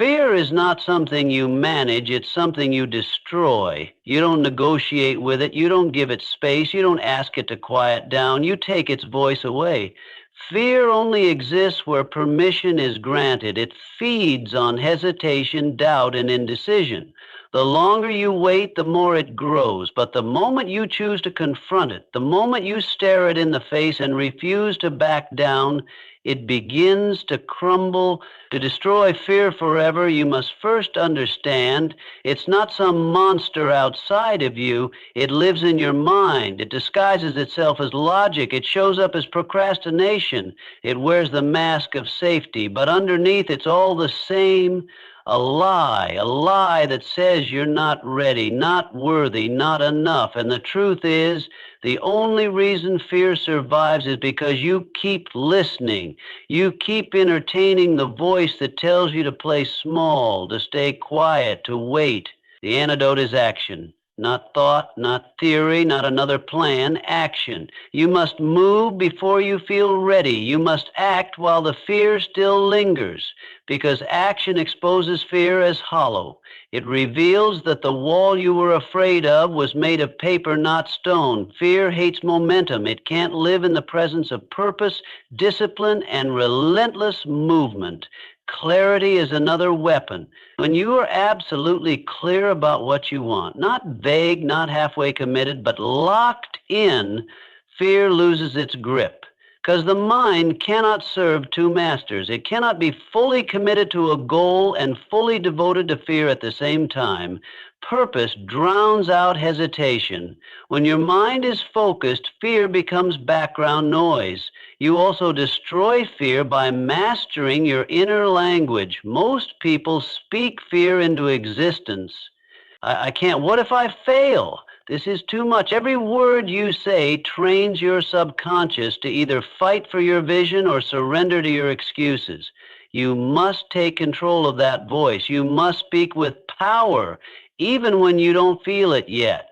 Fear is not something you manage, it's something you destroy. You don't negotiate with it, you don't give it space, you don't ask it to quiet down, you take its voice away. Fear only exists where permission is granted. It feeds on hesitation, doubt, and indecision. The longer you wait, the more it grows. But the moment you choose to confront it, the moment you stare it in the face and refuse to back down, it begins to crumble. To destroy fear forever, you must first understand it's not some monster outside of you. It lives in your mind. It disguises itself as logic. It shows up as procrastination. It wears the mask of safety. But underneath, it's all the same. A lie that says you're not ready, not worthy, not enough. And the truth is, the only reason fear survives is because you keep listening. You keep entertaining the voice that tells you to play small, to stay quiet, to wait. The antidote is action. Not thought, not theory, not another plan, action. You must move before you feel ready. You must act while the fear still lingers, because action exposes fear as hollow. It reveals that the wall you were afraid of was made of paper, not stone. Fear hates momentum. It can't live in the presence of purpose, discipline, and relentless movement. Clarity is another weapon. When you are absolutely clear about what you want, not vague, not halfway committed, but locked in, fear loses its grip. Because the mind cannot serve two masters. It cannot be fully committed to a goal and fully devoted to fear at the same time. Purpose drowns out hesitation. When your mind is focused, fear becomes background noise. You also destroy fear by mastering your inner language. Most people speak fear into existence. I can't. What if I fail? This is too much. Every word you say trains your subconscious to either fight for your vision or surrender to your excuses. You must take control of that voice. You must speak with power, even when you don't feel it yet.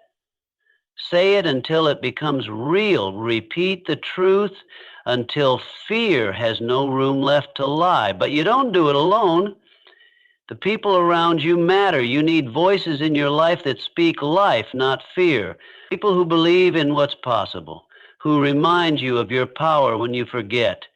Say it until it becomes real. Repeat the truth until fear has no room left to lie. But you don't do it alone. The people around you matter. You need voices in your life that speak life, not fear. People who believe in what's possible, who remind you of your power when you forget.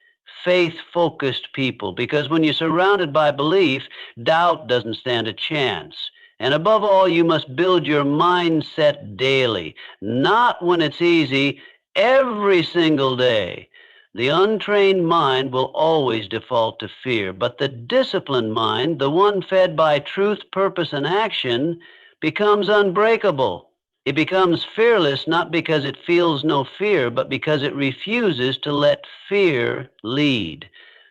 Faith-focused people, because when you're surrounded by belief, doubt doesn't stand a chance. And above all, you must build your mindset daily, not when it's easy, every single day. The untrained mind will always default to fear, but the disciplined mind, the one fed by truth, purpose, and action, becomes unbreakable. It becomes fearless not because it feels no fear, but because it refuses to let fear lead.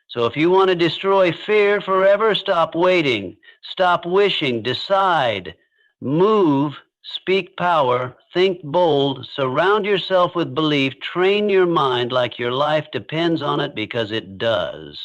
So if you want to destroy fear forever, stop waiting, stop wishing, decide, move, speak power, think bold, surround yourself with belief, train your mind like your life depends on it, because it does.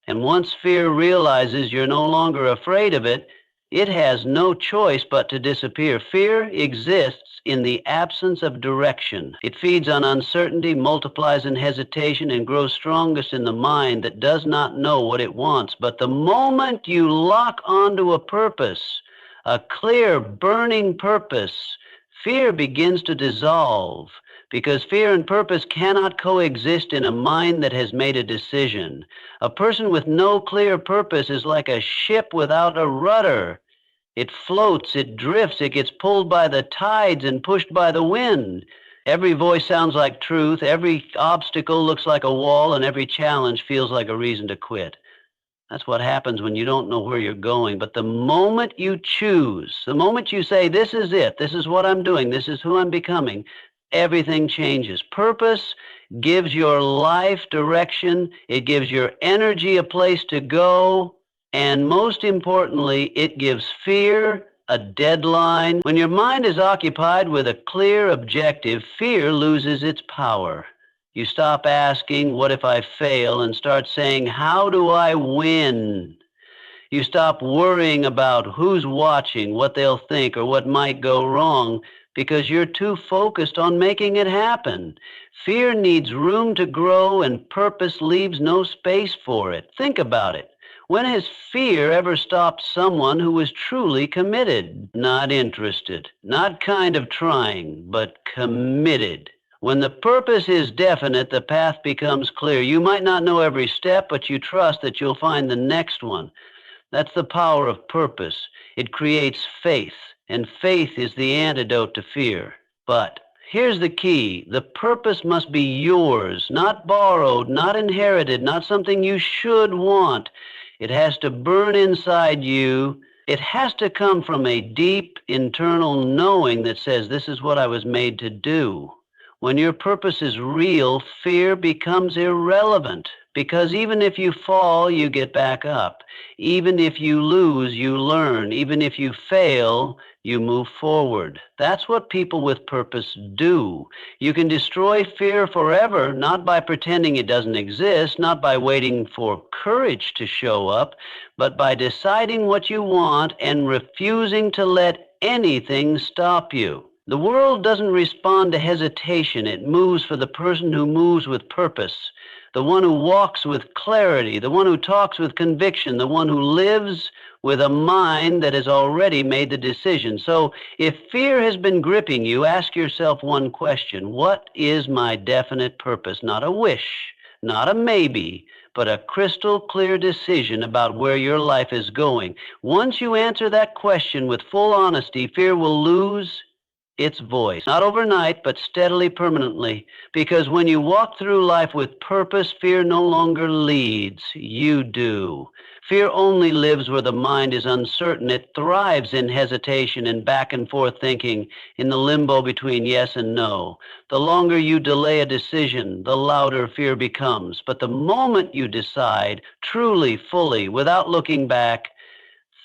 And once fear realizes you're no longer afraid of it, it has no choice but to disappear. Fear exists in the absence of direction. It feeds on uncertainty, multiplies in hesitation, and grows strongest in the mind that does not know what it wants. But the moment you lock onto a purpose, a clear, burning purpose, fear begins to dissolve, because fear and purpose cannot coexist in a mind that has made a decision. A person with no clear purpose is like a ship without a rudder. It floats, it drifts, it gets pulled by the tides and pushed by the wind. Every voice sounds like truth, every obstacle looks like a wall, and every challenge feels like a reason to quit. That's what happens when you don't know where you're going. But the moment you choose, the moment you say, this is it, this is what I'm doing, this is who I'm becoming, everything changes. Purpose gives your life direction. It gives your energy a place to go. And most importantly, it gives fear a deadline. When your mind is occupied with a clear objective, fear loses its power. You stop asking, what if I fail, and start saying, how do I win? You stop worrying about who's watching, what they'll think, or what might go wrong, because you're too focused on making it happen. Fear needs room to grow, and purpose leaves no space for it. Think about it. When has fear ever stopped someone who was truly committed, not interested, not kind of trying, but committed? When the purpose is definite, the path becomes clear. You might not know every step, but you trust that you'll find the next one. That's the power of purpose. It creates faith, and faith is the antidote to fear. But here's the key. The purpose must be yours, not borrowed, not inherited, not something you should want. It has to burn inside you. It has to come from a deep internal knowing that says, this is what I was made to do. When your purpose is real, fear becomes irrelevant, because even if you fall, you get back up. Even if you lose, you learn. Even if you fail, you move forward. That's what people with purpose do. You can destroy fear forever, not by pretending it doesn't exist, not by waiting for courage to show up, but by deciding what you want and refusing to let anything stop you. The world doesn't respond to hesitation. It moves for the person who moves with purpose, the one who walks with clarity, the one who talks with conviction, the one who lives with a mind that has already made the decision. So if fear has been gripping you, ask yourself one question. What is my definite purpose? Not a wish, not a maybe, but a crystal clear decision about where your life is going. Once you answer that question with full honesty, fear will lose its voice. Not overnight, but steadily, permanently. Because when you walk through life with purpose, fear no longer leads. You do. Fear only lives where the mind is uncertain. It thrives in hesitation and back and forth thinking, in the limbo between yes and no. The longer you delay a decision, the louder fear becomes. But the moment you decide, truly, fully, without looking back,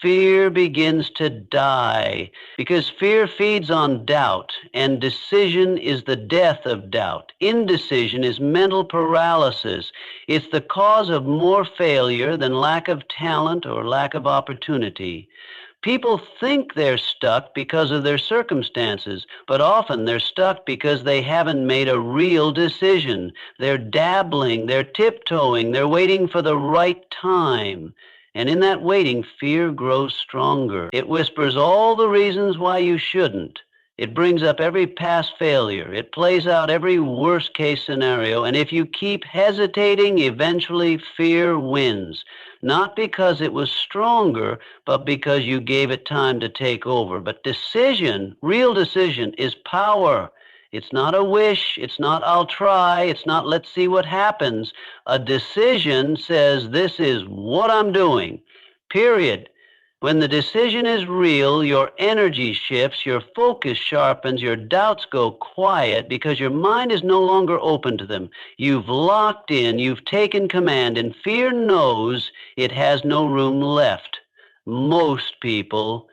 fear begins to die, because fear feeds on doubt, and decision is the death of doubt. Indecision is mental paralysis. It's the cause of more failure than lack of talent or lack of opportunity. People think they're stuck because of their circumstances, but often they're stuck because they haven't made a real decision. They're dabbling, they're tiptoeing, they're waiting for the right time. And in that waiting, fear grows stronger. It whispers all the reasons why you shouldn't. It brings up every past failure. It plays out every worst-case scenario. And if you keep hesitating, eventually fear wins. Not because it was stronger, but because you gave it time to take over. But decision, real decision, is power. It's not a wish. It's not I'll try. It's not let's see what happens. A decision says this is what I'm doing, period. When the decision is real, your energy shifts, your focus sharpens, your doubts go quiet because your mind is no longer open to them. You've locked in, you've taken command, and fear knows it has no room left. Most people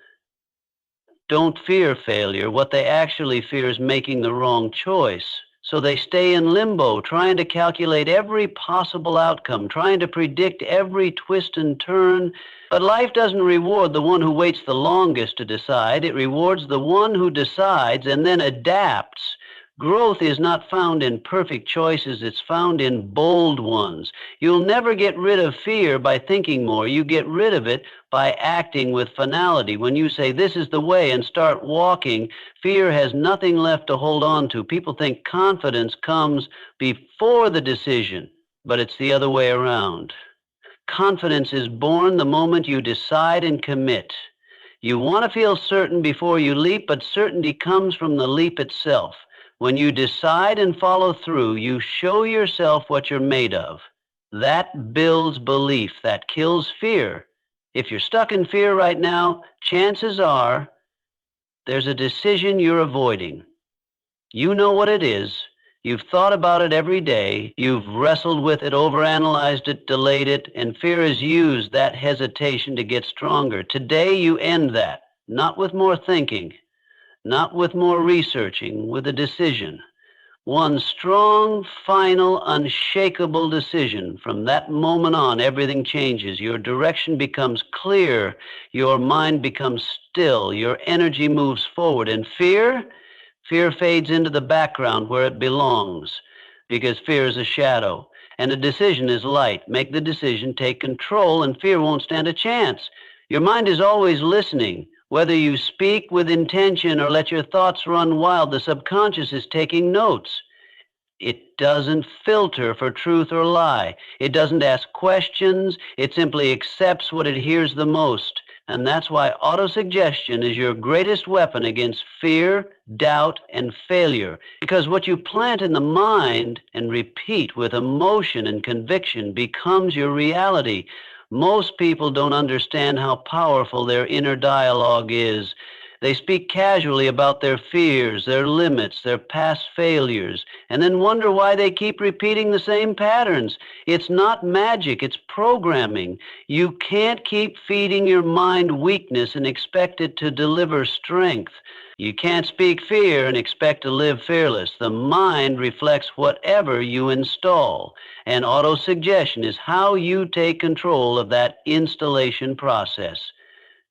don't fear failure. What they actually fear is making the wrong choice. So they stay in limbo, trying to calculate every possible outcome, trying to predict every twist and turn. But life doesn't reward the one who waits the longest to decide. It rewards the one who decides and then adapts. Growth is not found in perfect choices. It's found in bold ones. You'll never get rid of fear by thinking more. You get rid of it by acting with finality. When you say, this is the way, and start walking, fear has nothing left to hold on to. People think confidence comes before the decision, but it's the other way around. Confidence is born the moment you decide and commit. You want to feel certain before you leap, but certainty comes from the leap itself. When you decide and follow through, you show yourself what you're made of. That builds belief. That kills fear. If you're stuck in fear right now, chances are there's a decision you're avoiding. You know what it is. You've thought about it every day. You've wrestled with it, overanalyzed it, delayed it, and fear has used that hesitation to get stronger. Today you end that, not with more thinking, not with more researching, with a decision. One strong, final, unshakable decision. From that moment on, everything changes. Your direction becomes clear. Your mind becomes still. Your energy moves forward. And fear fades into the background where it belongs, because fear is a shadow. And a decision is light. Make the decision, take control, and fear won't stand a chance. Your mind is always listening. Whether you speak with intention or let your thoughts run wild, the subconscious is taking notes. It doesn't filter for truth or lie. It doesn't ask questions. It simply accepts what it hears the most. And that's why autosuggestion is your greatest weapon against fear, doubt, and failure. Because what you plant in the mind and repeat with emotion and conviction becomes your reality. Most people don't understand how powerful their inner dialogue is. They speak casually about their fears, their limits, their past failures, and then wonder why they keep repeating the same patterns. It's not magic, it's programming. You can't keep feeding your mind weakness and expect it to deliver strength. You can't speak fear and expect to live fearless. The mind reflects whatever you install, and autosuggestion is how you take control of that installation process.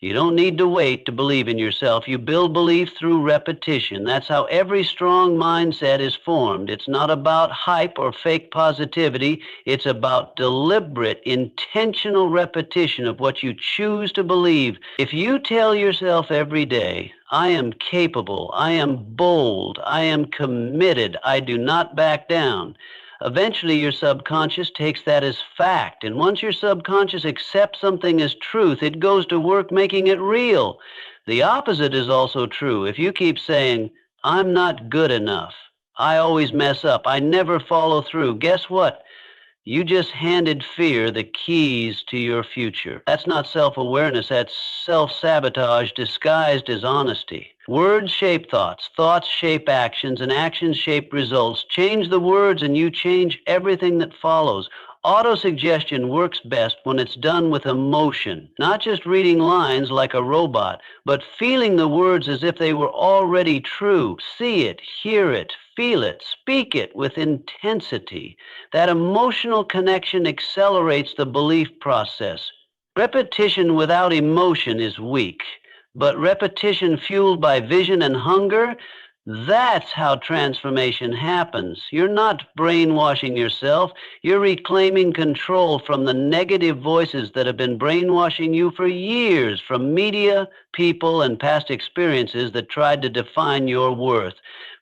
You don't need to wait to believe in yourself. You build belief through repetition. That's how every strong mindset is formed. It's not about hype or fake positivity. It's about deliberate, intentional repetition of what you choose to believe. If you tell yourself every day, I am capable, I am bold, I am committed, I do not back down, eventually your subconscious takes that as fact. And once your subconscious accepts something as truth, it goes to work making it real. The opposite is also true. If you keep saying, I'm not good enough, I always mess up, I never follow through, guess what? You just handed fear the keys to your future. That's not self-awareness, that's self-sabotage disguised as honesty. Words shape thoughts, thoughts shape actions, and actions shape results. Change the words and you change everything that follows. Autosuggestion works best when it's done with emotion, not just reading lines like a robot, but feeling the words as if they were already true. See it, hear it, feel it, speak it with intensity. That emotional connection accelerates the belief process. Repetition without emotion is weak, but repetition fueled by vision and hunger, that's how transformation happens. You're not brainwashing yourself. You're reclaiming control from the negative voices that have been brainwashing you for years, from media, people, and past experiences that tried to define your worth.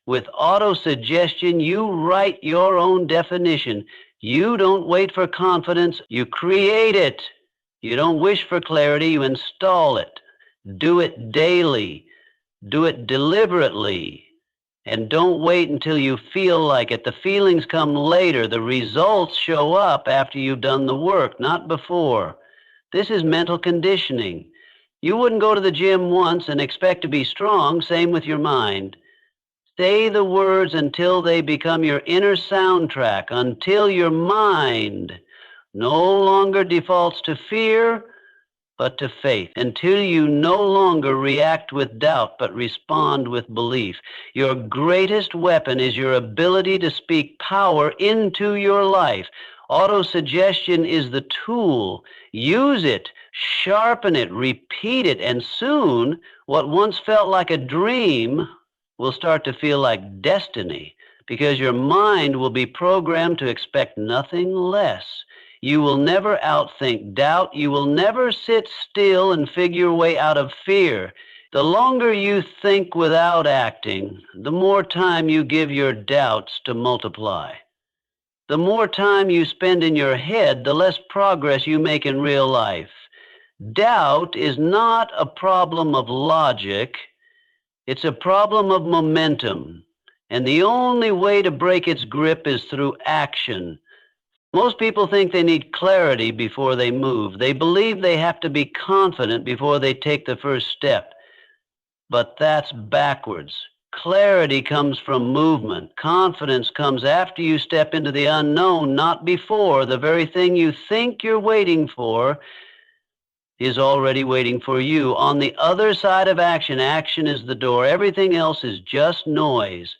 With autosuggestion, you write your own definition. You don't wait for confidence. You create it. You don't wish for clarity. You install it. Do it daily. Do it deliberately. And don't wait until you feel like it. The feelings come later. The results show up after you've done the work, not before. This is mental conditioning. You wouldn't go to the gym once and expect to be strong. Same with your mind. Say the words until they become your inner soundtrack, until your mind no longer defaults to fear, but to faith, until you no longer react with doubt, but respond with belief. Your greatest weapon is your ability to speak power into your life. Autosuggestion is the tool. Use it, sharpen it, repeat it, and soon what once felt like a dream will start to feel like destiny, because your mind will be programmed to expect nothing less. You will never outthink doubt. You will never sit still and figure your way out of fear. The longer you think without acting, the more time you give your doubts to multiply. The more time you spend in your head, the less progress you make in real life. Doubt is not a problem of logic. It's a problem of momentum. And the only way to break its grip is through action. Most people think they need clarity before they move. They believe they have to be confident before they take the first step. But that's backwards. Clarity comes from movement. Confidence comes after you step into the unknown, not before. The very thing you think you're waiting for is already waiting for you. On the other side of action, action is the door. Everything else is just noise.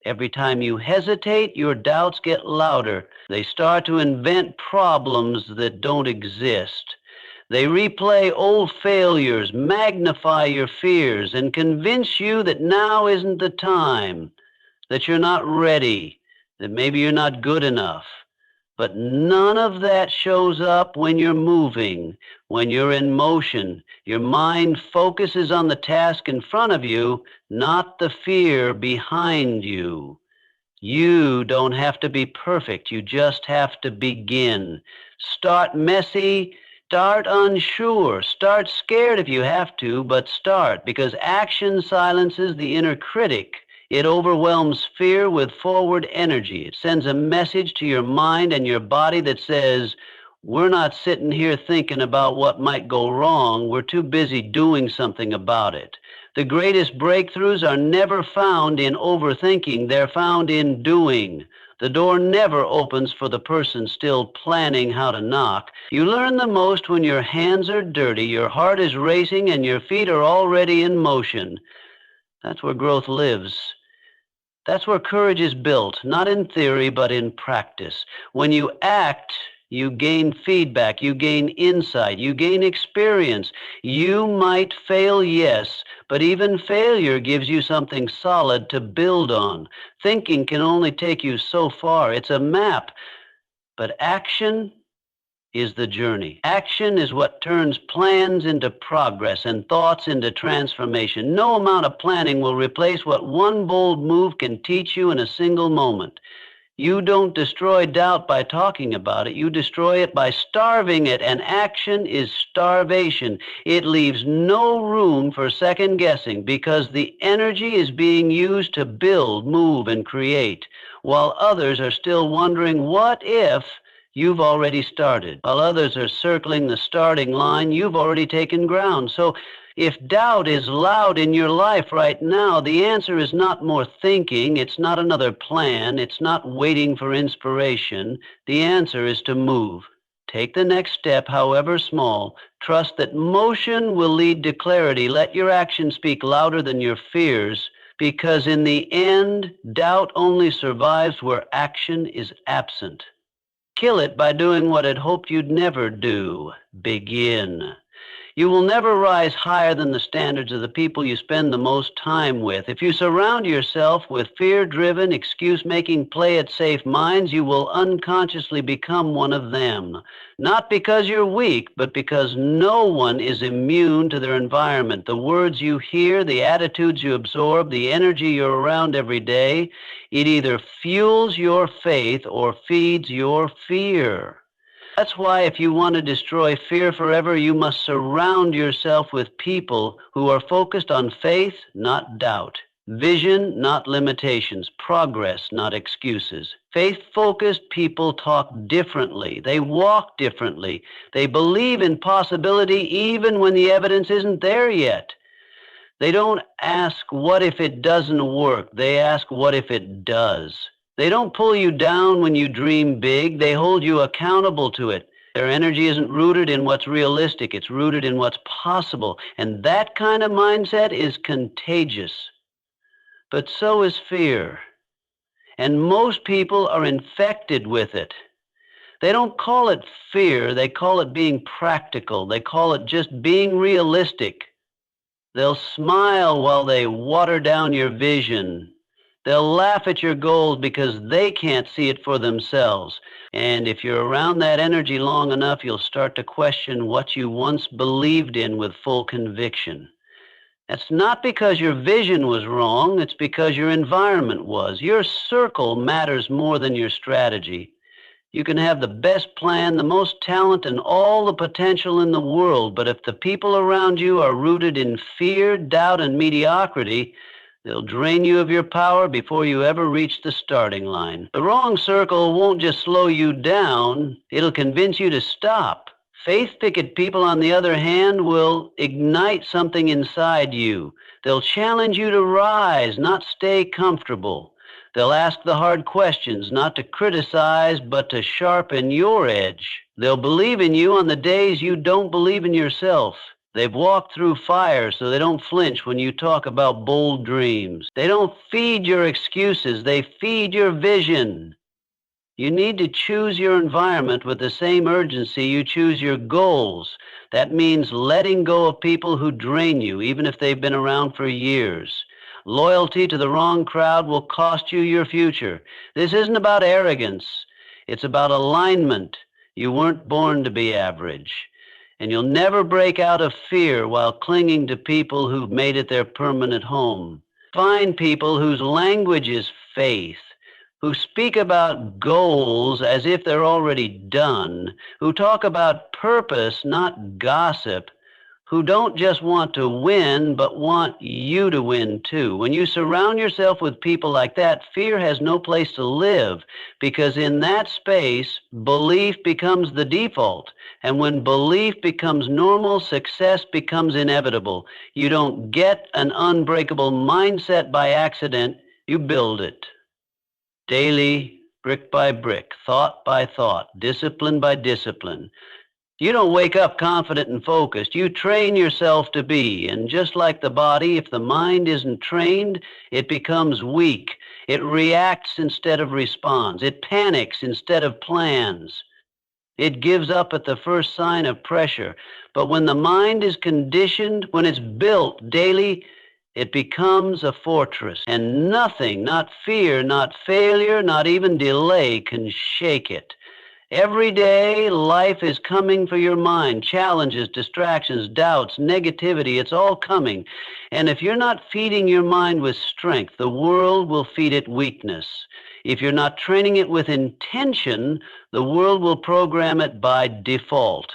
Every time you hesitate, your doubts get louder. They start to invent problems that don't exist. They replay old failures, magnify your fears, and convince you that now isn't the time, that you're not ready, that maybe you're not good enough. But none of that shows up when you're moving, when you're in motion. Your mind focuses on the task in front of you, not the fear behind you. You don't have to be perfect. You just have to begin. Start messy. Start unsure. Start scared if you have to, but start, because action silences the inner critic. It overwhelms fear with forward energy. It sends a message to your mind and your body that says, we're not sitting here thinking about what might go wrong. We're too busy doing something about it. The greatest breakthroughs are never found in overthinking. They're found in doing. The door never opens for the person still planning how to knock. You learn the most when your hands are dirty, your heart is racing, and your feet are already in motion. That's where growth lives. That's where courage is built, not in theory, but in practice. When you act, you gain feedback, you gain insight, you gain experience. You might fail, yes, but even failure gives you something solid to build on. Thinking can only take you so far. It's a map, but action is the journey. Action is what turns plans into progress and thoughts into transformation. No amount of planning will replace what one bold move can teach you in a single moment. You don't destroy doubt by talking about it. You destroy it by starving it, and action is starvation. It leaves no room for second guessing because the energy is being used to build, move, and create, while others are still wondering, what if? You've already started. While others are circling the starting line, you've already taken ground. So if doubt is loud in your life right now, the answer is not more thinking. It's not another plan. It's not waiting for inspiration. The answer is to move. Take the next step, however small. Trust that motion will lead to clarity. Let your actions speak louder than your fears, because in the end, doubt only survives where action is absent. Kill it by doing what it hoped you'd never do. Begin. You will never rise higher than the standards of the people you spend the most time with. If you surround yourself with fear-driven, excuse-making, play-it-safe minds, you will unconsciously become one of them. Not because you're weak, but because no one is immune to their environment. The words you hear, the attitudes you absorb, the energy you're around every day, it either fuels your faith or feeds your fear. That's why if you want to destroy fear forever, you must surround yourself with people who are focused on faith, not doubt. Vision, not limitations. Progress, not excuses. Faith-focused people talk differently. They walk differently. They believe in possibility even when the evidence isn't there yet. They don't ask, what if it doesn't work? They ask, what if it does? They don't pull you down when you dream big. They hold you accountable to it. Their energy isn't rooted in what's realistic. It's rooted in what's possible. And that kind of mindset is contagious. But so is fear. And most people are infected with it. They don't call it fear. They call it being practical. They call it just being realistic. They'll smile while they water down your vision. They'll laugh at your goals because they can't see it for themselves. And if you're around that energy long enough, you'll start to question what you once believed in with full conviction. That's not because your vision was wrong. It's because your environment was. Your circle matters more than your strategy. You can have the best plan, the most talent, and all the potential in the world, but if the people around you are rooted in fear, doubt, and mediocrity, they'll drain you of your power before you ever reach the starting line. The wrong circle won't just slow you down, it'll convince you to stop. Faith-picket people, on the other hand, will ignite something inside you. They'll challenge you to rise, not stay comfortable. They'll ask the hard questions, not to criticize, but to sharpen your edge. They'll believe in you on the days you don't believe in yourself. They've walked through fire, so they don't flinch when you talk about bold dreams. They don't feed your excuses. They feed your vision. You need to choose your environment with the same urgency you choose your goals. That means letting go of people who drain you, even if they've been around for years. Loyalty to the wrong crowd will cost you your future. This isn't about arrogance. It's about alignment. You weren't born to be average. And you'll never break out of fear while clinging to people who've made it their permanent home. Find people whose language is faith, who speak about goals as if they're already done, who talk about purpose, not gossip, who don't just want to win, but want you to win too. When you surround yourself with people like that, fear has no place to live, because in that space, belief becomes the default. And when belief becomes normal, success becomes inevitable. You don't get an unbreakable mindset by accident, you build it. Daily, brick by brick, thought by thought, discipline by discipline. You don't wake up confident and focused. You train yourself to be. And just like the body, if the mind isn't trained, it becomes weak. It reacts instead of responds. It panics instead of plans. It gives up at the first sign of pressure. But when the mind is conditioned, when it's built daily, it becomes a fortress. And nothing, not fear, not failure, not even delay, can shake it. Every day, life is coming for your mind. Challenges, distractions, doubts, negativity, it's all coming. And if you're not feeding your mind with strength, the world will feed it weakness. If you're not training it with intention, the world will program it by default.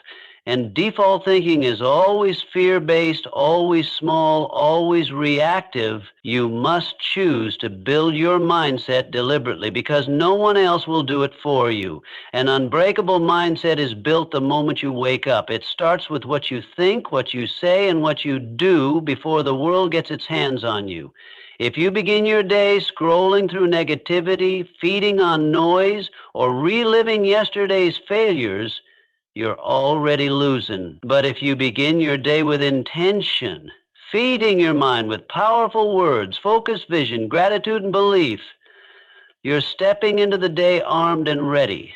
And default thinking is always fear-based, always small, always reactive. You must choose to build your mindset deliberately, because no one else will do it for you. An unbreakable mindset is built the moment you wake up. It starts with what you think, what you say, and what you do before the world gets its hands on you. If you begin your day scrolling through negativity, feeding on noise, or reliving yesterday's failures, you're already losing. But if you begin your day with intention, feeding your mind with powerful words, focused vision, gratitude, and belief, you're stepping into the day armed and ready.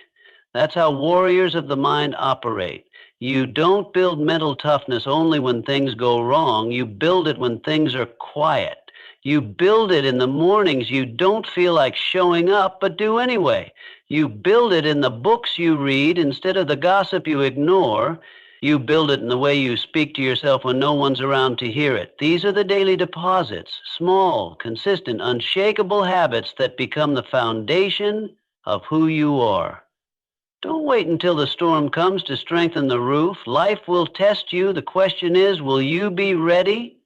That's how warriors of the mind operate. You don't build mental toughness only when things go wrong. You build it when things are quiet. You build it in the mornings you don't feel like showing up, but do anyway. You build it in the books you read instead of the gossip you ignore. You build it in the way you speak to yourself when no one's around to hear it. These are the daily deposits, small, consistent, unshakable habits that become the foundation of who you are. Don't wait until the storm comes to strengthen the roof. Life will test you. The question is, will you be ready?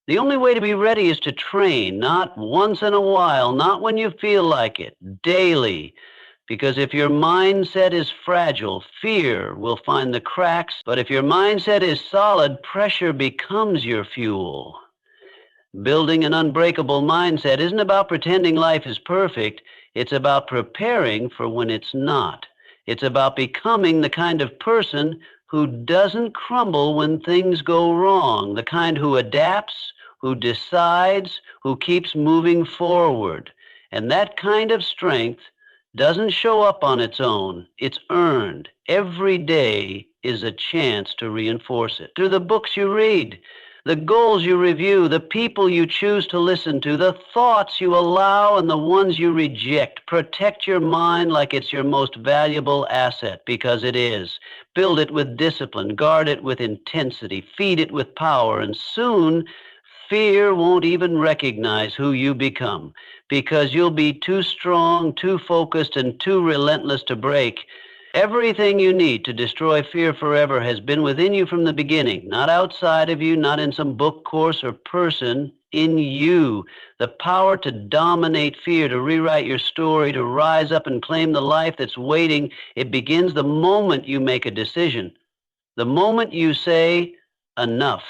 The only way to be ready is to train, not once in a while, not when you feel like it, daily. Because if your mindset is fragile, fear will find the cracks. But if your mindset is solid, pressure becomes your fuel. Building an unbreakable mindset isn't about pretending life is perfect. It's about preparing for when it's not. It's about becoming the kind of person who doesn't crumble when things go wrong, the kind who adapts, who decides, who keeps moving forward. And that kind of strength doesn't show up on its own. It's earned. Every day is a chance to reinforce it. Through the books you read, the goals you review, the people you choose to listen to, the thoughts you allow and the ones you reject. Protect your mind like it's your most valuable asset, because it is. Build it with discipline, guard it with intensity, feed it with power, and soon fear won't even recognize who you become, because you'll be too strong, too focused, and too relentless to break. Everything you need to destroy fear forever has been within you from the beginning, not outside of you, not in some book, course, or person, in you. The power to dominate fear, to rewrite your story, to rise up and claim the life that's waiting, it begins the moment you make a decision, the moment you say, enough.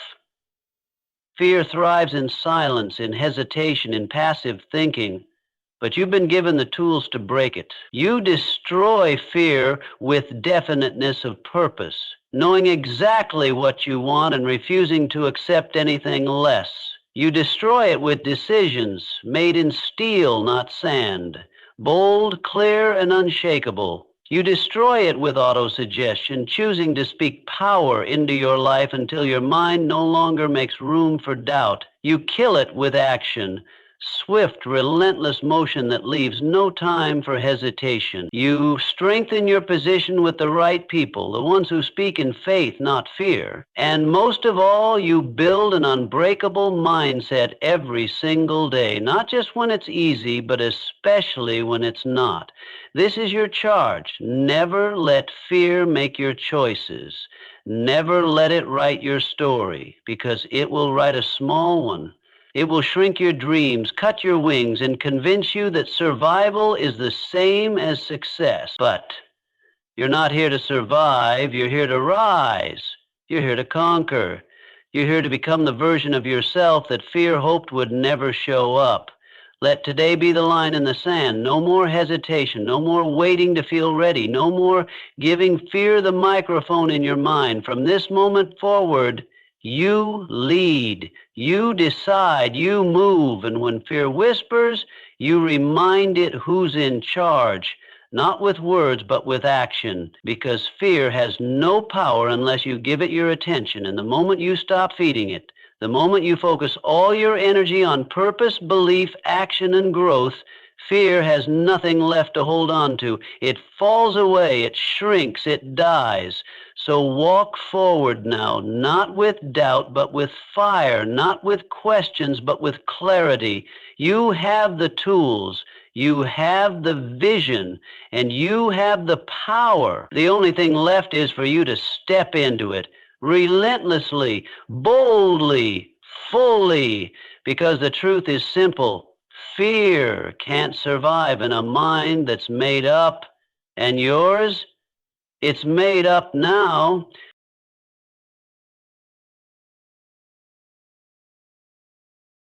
Fear thrives in silence, in hesitation, in passive thinking, but you've been given the tools to break it. You destroy fear with definiteness of purpose, knowing exactly what you want and refusing to accept anything less. You destroy it with decisions made in steel, not sand, bold, clear, and unshakable. You destroy it with autosuggestion, choosing to speak power into your life until your mind no longer makes room for doubt. You kill it with action, swift, relentless motion that leaves no time for hesitation. You strengthen your position with the right people, the ones who speak in faith, not fear. And most of all, you build an unbreakable mindset every single day, not just when it's easy, but especially when it's not. This is your charge. Never let fear make your choices. Never let it write your story, because it will write a small one. It will shrink your dreams, cut your wings, and convince you that survival is the same as success. But you're not here to survive. You're here to rise. You're here to conquer. You're here to become the version of yourself that fear hoped would never show up. Let today be the line in the sand. No more hesitation. No more waiting to feel ready. No more giving fear the microphone in your mind. From this moment forward, you lead. You decide. You move. And when fear whispers, you remind it who's in charge. Not with words, but with action, because fear has no power unless you give it your attention. And the moment you stop feeding it, the moment you focus all your energy on purpose, belief, action, and growth, fear has nothing left to hold on to. It falls away, it shrinks, it dies. So walk forward now, not with doubt, but with fire, not with questions, but with clarity. You have the tools. You have the vision, and you have the power. The only thing left is for you to step into it relentlessly, boldly, fully, because the truth is simple. Fear can't survive in a mind that's made up, and yours, it's made up now.